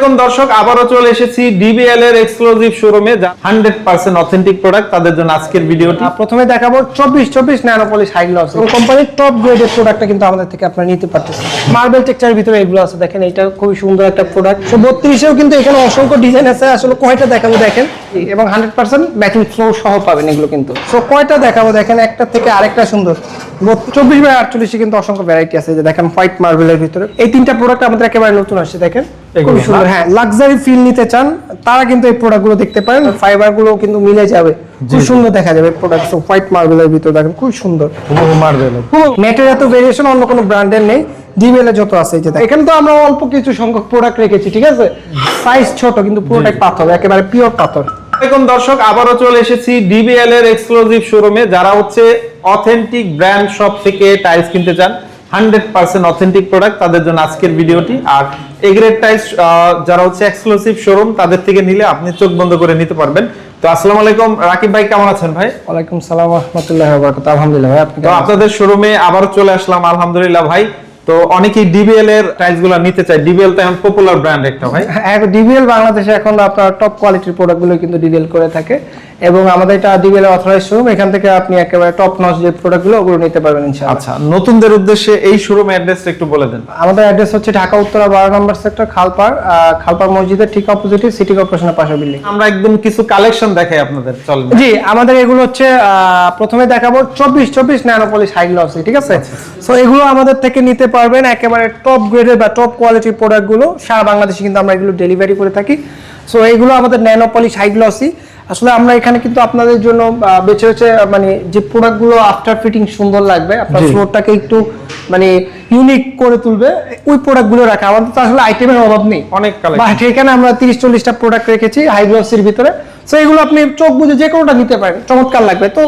আসসালামু আলাইকুম দর্শক, আবারও চলে এসেছি ডিবিএল এর এক্সক্লুসিভ শোরুমে, 100% অথেন্টিক প্রোডাক্ট। তাদের জন্য আজকের ভিডিওটি প্রথমে দেখাবো 24 ন্যানোপলিশ হাই গ্লস এবং কোম্পানির টপ গ্রেডের প্রোডাক্টটা কিন্তু আমাদের থেকে আপনারা নিতে পারতেছেন। মার্বেল টেক্সচারের ভিতরে এগুলো আছে, দেখেন এটা খুবই সুন্দর একটা প্রোডাক্ট। 32এও কিন্তু এখানে অসংখ্য ডিজাইন আছে, আসলে কয়টা দেখাবো দেখেন, এবং 100% ম্যাচিং ফ্লোর সহ পাবেন এগুলো কিন্তু। সো কয়টা দেখাবো দেখেন, একটা থেকে আরেকটা সুন্দর। 24/48 কিন্তু অসংখ্য ভ্যারাইটি আছে, যে দেখেন হোয়াইট মার্বেলের ভিতরে এই তিনটা প্রোডাক্ট আমাদের একেবারে নতুন আসছে, দেখেন খুবই সুন্দর। হ্যাঁ, লাক্সারি ফিল নিতে চান তারা কিন্তু এই প্রোডাক্টগুলো দেখতে পারেন, ফাইবার গুলো কিন্তু মিলে যাবে, খুব সুন্দর দেখা যাবে প্রোডাক্ট। হোয়াইট মার্বেলের ভিতরে দেখেন খুব সুন্দর মার্বেল, ম্যাটের এত ভেরিয়েশন অন্য কোনো ব্র্যান্ডের নেই, ডিবিএল এ যত আছে। এখানে তো আমরা অল্প কিছু সংখ্যক প্রোডাক্ট রেখেছি, ঠিক আছে, সাইজ ছোট কিন্তু পুরোটাই পাথর, একেবারে পিওর পাথর। আসসালামু দর্শক, আবারও চলে এসেছি ডিবিএল এর এক্সক্লুসিভ শোরুমে। যারা হচ্ছে অথেন্টিক ব্র্যান্ড শপ থেকে টাইলস কিনতে চান, 100% অথেন্টিক প্রোডাক্ট, তাদের জন্য আজকের ভিডিওটি। আর এগ্রেড টাইলস যারা হচ্ছে এক্সক্লুসিভ শোরুম, তাদের থেকে নিলে আপনি চোখ বন্ধ করে নিতে পারবেন। তো আসসালামু আলাইকুম রাকিব ভাই, কেমন আছেন ভাই? ওয়ালাইকুম সালাম ওয়া রাহমাতুল্লাহি ওয়া বারাকাতুহু। আলহামদুলিল্লাহ ভাই, আপনি? তো আপনাদের শোরুমে আবারও চলে আসলাম, আলহামদুলিল্লাহ ভাই। তো অনেকেই ডিবিএল এর টাইলসগুলো নিতে চায়, ডিবিএল তো এখন পপুলার ব্র্যান্ড একটা ভাই। হ্যাঁ, ডিবিএল বাংলাদেশে এখন আপনার টপ কোয়ালিটির প্রোডাক্টগুলো কিন্তু ডিবিএল করে থাকে, এবং আমাদের এটা ডিবিএল এর অথরাইজড শোরুম। এখান থেকে আপনি একেবারে টপ নচ যে প্রোডাক্টগুলো ওগুলো নিতে পারবেন ইনশাআল্লাহ। আচ্ছা, নতুনদের উদ্দেশ্যে এই শোরুমের অ্যাড্রেসটা একটু বলে দেন। আমাদের অ্যাড্রেস হচ্ছে ঢাকা উত্তরা 12 নম্বর সেক্টর, খালপার মসজিদের ঠিক অপোজিটে, সিটি কর্পোরেশনের পাশে বিল্ডিং। আমরা একদম কিছু কালেকশন দেখাই আপনাদের, চলেন। জি, আমাদের এগুলো হচ্ছে প্রথমে দেখাবো 24 ন্যানোপলিশ হাই গ্লসি, ঠিক আছে। সো এগুলো আমাদের থেকে নিতে পারবেন একেবারে টপ গ্রেডের বা টপ কোয়ালিটির প্রোডাক্টগুলো, সারা বাংলাদেশে কিন্তু আমরা এগুলো ডেলিভারি করে থাকি। সো এগুলো আমাদের ন্যানোপলিশ হাই গ্লসি। আসলে আমরা এখানে কিন্তু আপনাদের জন্য বেছে বেছে মানে যে প্রোডাক্টগুলো আফটার ফিটিং সুন্দর লাগবে, আপনার ফ্লোরটাকে একটু মানে ইউনিক করে তুলবে, ওই প্রোডাক্টগুলো রাখা। আমাদের তো আসলে আইটেমের অভাব নেই, অনেক কালেকশন। এখানে আমরা 30-40টা প্রোডাক্ট রেখেছি হাই গ্লসির ভিতরে। সো এগুলো আপনি চোখ বুঝে যে কোনোটা নিতে পারেন, চমৎকার লাগবে। তো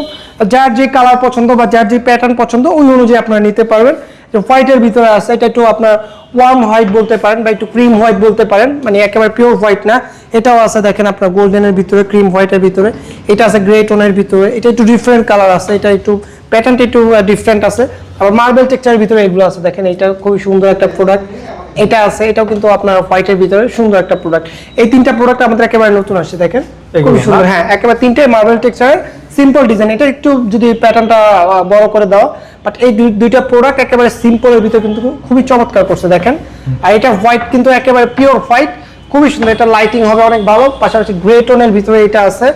যার যে কালার পছন্দ বা যার যে প্যাটার্ন পছন্দ, ওই অনুযায়ী আপনারা নিতে পারবেন। হোয়াইটের ভিতরে আছে, এটা একটু আপনার ওয়ার্ম হোয়াইট বলতে পারেন বা একটু ক্রিম হোয়াইট বলতে পারেন, মানে একেবারে পিওর হোয়াইট না। এটাও আছে দেখেন আপনার গোল্ডেনের ভিতরে, ক্রিম হোয়াইটের ভিতরে। এটা আছে গ্রে টোনের ভিতরে, এটা একটু ডিফারেন্ট কালার আছে, এটা একটু প্যাটার্নটা একটু ডিফারেন্ট আছে। আবার মার্বেল টেক্সচারের ভিতরে এগুলো আছে, দেখেন এটা খুবই সুন্দর একটা প্রোডাক্ট। এটা আছে, এটাও কিন্তু আপনার হোয়াইটের ভিতরে সুন্দর একটা প্রোডাক্ট। এই তিনটা প্রোডাক্ট আমাদের একেবারে নতুন আসছে, দেখেন খুবই সুন্দর। হ্যাঁ, একেবারে তিনটাই মার্বেল টেক্সচারের, সিম্পল ডিজাইন। এটা একটু যদি প্যাটার্নটা বড় করে দাও, বাট এই দুইটা প্রোডাক্ট একেবারে সিম্পলের ভিতরে কিন্তু খুবই চমৎকার করছে, দেখেন। আর এটা হোয়াইট কিন্তু একেবারে পিওর হোয়াইট, খুবই সুন্দর। এটা লাইটিং হবে অনেক ভালো। পাশাপাশি গ্রে টোনের ভিতরে এটা আছে,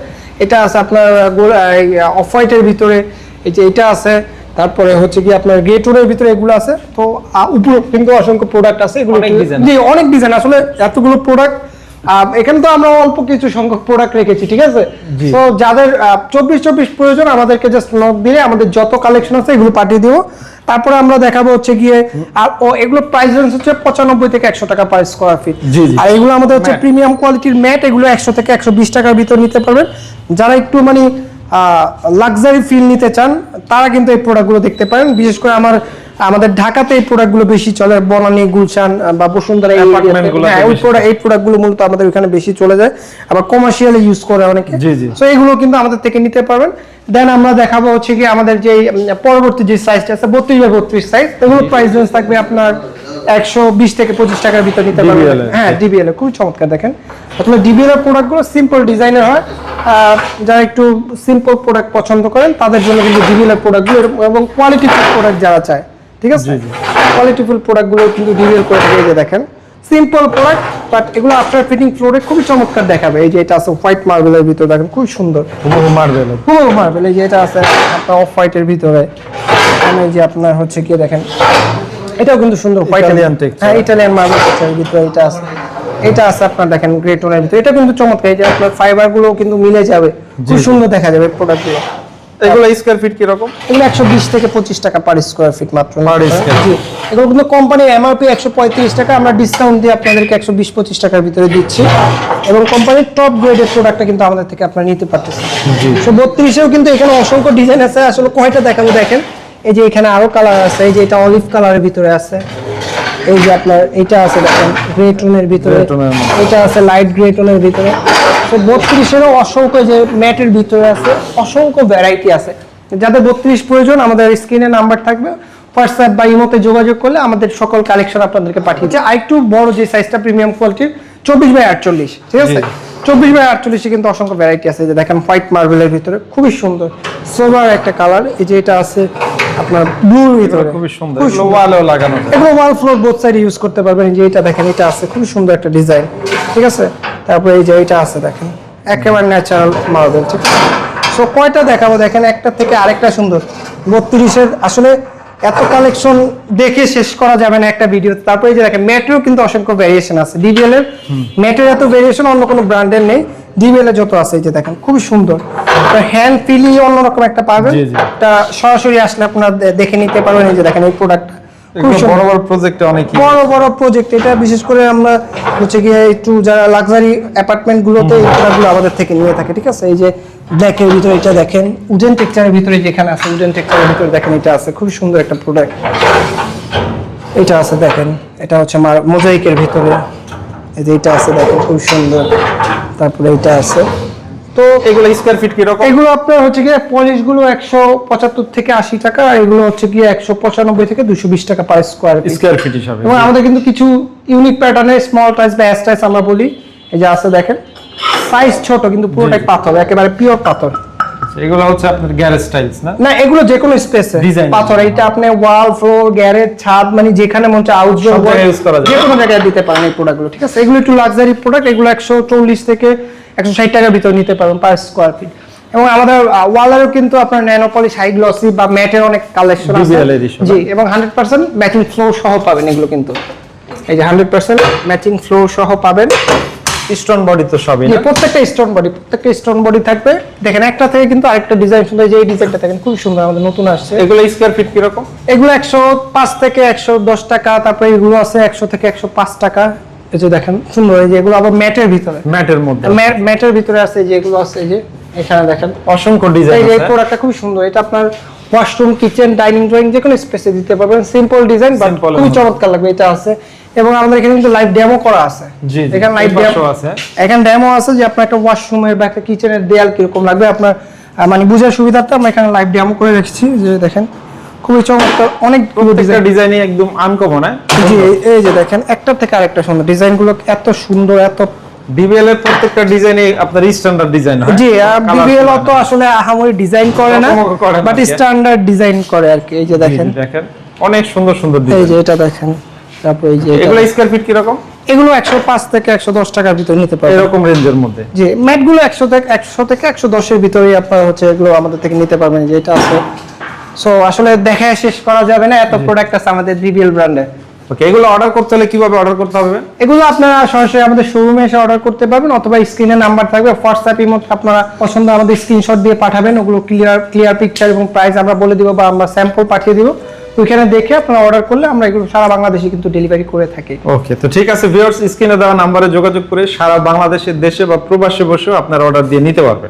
এটা আছে আপনার অফ হোয়াইটের ভিতরে, এই যে এটা আছে। তারপরে হচ্ছে কি আপনার গ্রে টোনের ভিতরে এগুলো আছে। তো উপরে কিন্তু অসংখ্য প্রোডাক্ট আছে, এগুলো জি অনেক ডিজাইন। আসলে এতগুলো প্রোডাক্ট, এখানে তো আমরা অল্প কিছু সংখ্যক প্রোডাক্ট রেখেছি, ঠিক আছে। তো যাদের 24 প্রয়োজন, আমাদেরকে জাস্ট নক দিলে আমাদের যত কালেকশন আছে এগুলো পাঠিয়ে দিব। তারপরে আমরা দেখাবো হচ্ছে গিয়ে, আর এগুলো প্রাইস রেঞ্জ হচ্ছে 95 থেকে 100 টাকা পার স্কয়ার ফিট। আর এগুলো আমাদের হচ্ছে প্রিমিয়াম কোয়ালিটির ম্যাট, এগুলো 100 থেকে 120 টাকার ভিতর নিতে পারবেন। যারা একটু মানে লাক্সারি ফিল নিতে চান তারা কিন্তু এই প্রোডাক্টগুলো দেখতে পারেন। বিশেষ করে আমাদের ঢাকাতে এই প্রোডাক্টগুলো বেশি চলে, বনানী, গুলশান বা বসুন্ধরা, এই প্রোডাক্টগুলো মূলত আমাদের ওখানে বেশি চলে যায়, আবার কমার্শিয়ালি ইউজ করে অনেকে। সো এগুলো কিন্তু আমাদের থেকে নিতে পারবেন। দেন আমরা দেখাবো হচ্ছে কি আমাদের যে পরবর্তী যে সাইজটা আছে 32/32 সাইজ, এগুলো প্রাইস রেঞ্জ থাকবে আপনার 120 থেকে 25 টাকার ভিতর নিতে পারবেন। হ্যাঁ, ডিবিএল খুব চমৎকার, দেখেন। আসলে ডিবিএল এর প্রোডাক্টগুলো সিম্পল ডিজাইনের হয়, যারা একটু সিম্পল প্রোডাক্ট পছন্দ করেন তাদের জন্য কিন্তু ডিবিএল এর প্রোডাক্টগুলো, এবং কোয়ালিটিফুল প্রোডাক্ট যারা চায়, ঠিক আছে, কোয়ালিটিফুল প্রোডাক্টগুলো কিন্তু ডিবিএল করে থাকে। এই যে দেখেন সিম্পল প্রোডাক্ট, বাট এগুলো আফটার ফিটিং ফ্লোরে খুবই চমৎকার দেখাবে। এই যে এটা আছে হোয়াইট মার্বেলের ভিতরে, দেখেন খুব সুন্দর মার্বেল। এই যে এটা আছে আপনার অফ হোয়াইটের ভিতরে, এই যে আপনার হচ্ছে কি দেখেন এটাও কিন্তু সুন্দর হোয়াইট ইটালিয়ান টেক্সচার। হ্যাঁ, ইটালিয়ান মার্বেল টেক্সচারের ভিতরে এটা আছে। এটা আছে আপনার দেখেন গ্রে টোনের ভিতরে, এটা কিন্তু চমৎকার। এই যে আপনার ফাইবার গুলো কিন্তু মিলে যাবে, খুব সুন্দর দেখা যাবে প্রোডাক্টগুলো। এগুলো স্কয়ার ফিট কি রকম? এগুলো 120 থেকে 25 টাকা পার স্কয়ার ফিট মাত্র। জি, এগুলো কিন্তু কোম্পানির এমআরপি 135 টাকা, আমরা ডিসকাউন্ট দিয়ে আপনাদেরকে 120-25 টাকার ভিতরে দিচ্ছি, এবং কোম্পানির টপ গ্রেডের প্রোডাক্টটা কিন্তু আমাদের থেকে আপনারা নিতে পারতেছেন। জি, 32এও কিন্তু এখানে অসংখ্য ডিজাইন আছে, আসলে কয়টা দেখাবো দেখেন। এই যে এখানে আরো কালার আছে, এই যে এটা অলিভ কালারের ভিতরে আছে, এই যে আপনার এটা আছে দেখেন গ্রে টোনের ভিতরে, এটা আছে লাইট গ্রে টোনের ভিতরে। তো 32-এরও অসংখ্য যে ম্যাটের ভিতরে আছে, অসংখ্য ভ্যারাইটি আছে। যাদের 32 প্রয়োজন, আমাদের স্ক্রিনে নাম্বার থাকবে, হোয়াটসঅ্যাপ বা ইমোতে যোগাযোগ করলে আমাদের সকল কালেকশন আপনাদেরকে পাঠিয়ে দিচ্ছি। আর একটু বড় যে সাইজটা প্রিমিয়াম কোয়ালিটির, 24x48, ঠিক আছে? জি। 24x48 কিন্তু অসংখ্য ভ্যারাইটি আছে। এই যে দেখেন হোয়াইট মার্বেলের ভিতরে খুবই সুন্দর সোবার একটা কালার। এই যে এটা আছে আপনার ব্লুর ভিতরে, খুবই সুন্দর, এগুলো ওয়ালেও লাগানো যায়। এগুলো ওয়াল ফ্লোর বোথ সাইড ইউজ করতে পারবেন। এই যে এটা দেখেন, এটা আছে খুবই সুন্দর একটা ডিজাইন, ঠিক আছে? তারপরে এই যে এটা আছে দেখেন, একেবারে ন্যাচারাল মার্বেল, ঠিক আছে? সো কয়টা দেখাবো দেখেন, একটা থেকে আরেকটা সুন্দর। 32-এর আসলে এত কালেকশন দেখে শেষ করা যাবে না একটা ভিডিও। তারপরে এই যে দেখেন ম্যাটেরও কিন্তু অসংখ্য ভেরিয়েশন আছে। ডিবিএল এর ম্যাটের এত ভেরিয়েশন অন্য কোনো ব্র্যান্ডের নেই, ডিবিএল এর যত আছে। এই যে দেখেন খুবই সুন্দর, হ্যান্ড ফিলি অন্যরকম একটা পাবেন। জি, জি। এটা সরাসরি আসলে আপনারা দেখে নিতে পারবেন। এই যে দেখেন এই প্রোডাক্ট খুব এগুলো বড় বড় প্রজেক্টে অনেক বড় বড় প্রজেক্ট। এটা বিশেষ করে আমরা হচ্ছে গিয়ে একটু যারা লাক্সারি অ্যাপার্টমেন্ট গুলোতে এই প্রোডাক্টগুলো আমাদের থেকে নিয়ে থাকে, ঠিক আছে? এই যে ব্ল্যাকের ভিতরে এটা দেখেন, উডেন টেক্সচারের ভিতরে যেখানে আছে, উডেন টেক্সচারের ভিতরে দেখেন এটা আছে, খুবই সুন্দর একটা প্রোডাক্ট। এটা আছে দেখেন, এটা হচ্ছে মোজাইকের ভিতরে। এই যে এটা আছে দেখেন খুব সুন্দর। তারপরে এটা আছে। তো এগুলো স্কয়ার ফিট কি রকম? এগুলো আপনার হচ্ছে গিয়ে পলিশ গুলো 175 থেকে 80 টাকা, আর এগুলো হচ্ছে গিয়ে 195 থেকে 220 টাকা per square feet. Square feet হিসাবে। এবং আমাদের কিন্তু কিছু ইউনিক প্যাটার্নের স্মল টাইস বা এস টাইস আমরা বলি। এই যে আছে দেখেন, সাইজ ছোট কিন্তু পুরোটাই পাথর, একেবারে পিওর পাথর। এগুলো হচ্ছে আপনার গ্যারেজ টাইলস না? না, এগুলো যে কোনো স্পেসে Design। পাথর। এটা আপনি ওয়াল, ফ্লোর, গ্যারেজ, ছাদ, মানে যেখানে মন চায় আউটডোর সব জায়গায় use করা যায়। যে কোনো জায়গায় দিতে পারেন এই প্রোডাক্টগুলো, ঠিক আছে? এগুলো একটু লাক্সারি প্রোডাক্ট। এগুলো 140 থেকে 160 টাকার ভিতরে নিতে পারবেন পার স্কয়ার ফিট। এবং আমাদের ওয়ালেরও কিন্তু আপনার ন্যানো পলিশ, হাই গ্লসি বা ম্যাটের অনেক কালেকশন আছে। DBL edition। জি, এবং 100% ম্যাচিং ফ্লোর সহ পাবেন এগুলো কিন্তু। এই যে 100% ম্যাচিং ফ্লোর সহ পাবেন। স্টোন বডি তো সবই না? প্রত্যেকটা স্টোন বডি থাকবে। দেখেন একটা থেকে কিন্তু আরেকটা ডিজাইন সুন্দর। যে এই ডিজাইনটা দেখেন খুব সুন্দর, আমাদের নতুন আসছে। এগুলো স্কয়ার ফিট কি রকম? এগুলো 105 থেকে 110 টাকা। তারপরে এগুলো আছে 100 থেকে 105 টাকা। এই যে দেখেন সুন্দর, এই যে এগুলো আবার ম্যাটের ভিতরে, ম্যাটের মধ্যে। ম্যাটের ভিতরে আছে। যে এগুলো আছে, এই যে এখানে দেখেন অসংখ্য এই ডিজাইন যে আছে। প্রোডাক্টটা খুব সুন্দর। এটা আপনার ওয়াশরুম, কিচেন, ডাইনিং, ড্রয়িং যে কোনো স্পেসে দিতে পারবেন। সিম্পল ডিজাইন বাট Simple খুবই এর চমৎকার লাগবে। এটা আছে। এবং আমাদের এখানে কিন্তু লাইভ ডেমো করা আছে। জি, জি। এখানে লাইভ এই পাশেও ডেমো আছে। এখানে ডেমো আছে যে আপনার একটা ওয়াশরুমের বা একটা কিচেনের দেয়াল কিরকম লাগবে আপনার মানে বুঝার সুবিধার্থে আমরা এখানে লাইভ ডেমো করে রেখেছি। যে দেখেন খুবই চমৎকার, অনেক প্রত্যেকটা ডিজাইনই একদম আনকমন। জি, এই যে দেখেন একটা থেকে আরেকটা সুন্দর, ডিজাইনগুলো এত সুন্দর, এত ডিবিএল এর প্রত্যেকটা ডিজাইনই আপনার স্ট্যান্ডার্ড ডিজাইন হয়। জি। Colour বিবিএল করে তো আসলে আহামরি ডিজাইন করে না, রকমও করে না বাট আর কি। স্ট্যান্ডার্ড ডিজাইন করে আর কি। এই যে জি, দেখেন, জি, দেখেন অনেক সুন্দর সুন্দর এই ডিজাইন। যে এটা দেখেন। তারপর এই যে এগুলো স্কয়ার ফিট কি রকম? এগুলো 105 থেকে 110 টাকার ভিতরে নিতে পারবেন। এরকম রেঞ্জের মধ্যে। জি, ম্যাটগুলো 100 থেকে 110 এর ভিতরেই আপনারা হচ্ছে এগুলো আমাদের থেকে নিতে পারবেন। যে এটা আছে। সো আসলে দেখায় শেষ করা যাবে না, এত প্রোডাক্ট আছে আমাদের বিবিএল ব্র্যান্ডে। ওকে, এগুলো অর্ডার করতে হলে কিভাবে অর্ডার করতে হবে? এগুলো আপনারা সরাসরি আমাদের শোরুমে এসে অর্ডার করতে পারবেন, অথবা স্ক্রিনে নাম্বার থাকবে, হোয়াটসঅ্যাপ ইমো আপনারা পছন্দ আমাদের স্ক্রিনশট দিয়ে পাঠাবেন। ওগুলো ক্লিয়ার পিকচার এবং প্রাইস আমরা বলে দিব বা আমরা স্যাম্পল পাঠিয়ে দিব। ওইখানে দেখে আপনারা অর্ডার করলে আমরা এগুলো সারা বাংলাদেশে কিন্তু ডেলিভারি করে থাকি। ওকে, তো ঠিক আছে ভিউয়ার্স, স্ক্রিনে দেওয়া নম্বরে যোগাযোগ করে সারা বাংলাদেশের দেশে বা প্রবাসে বসেও আপনারা অর্ডার দিয়ে নিতে পারবেন।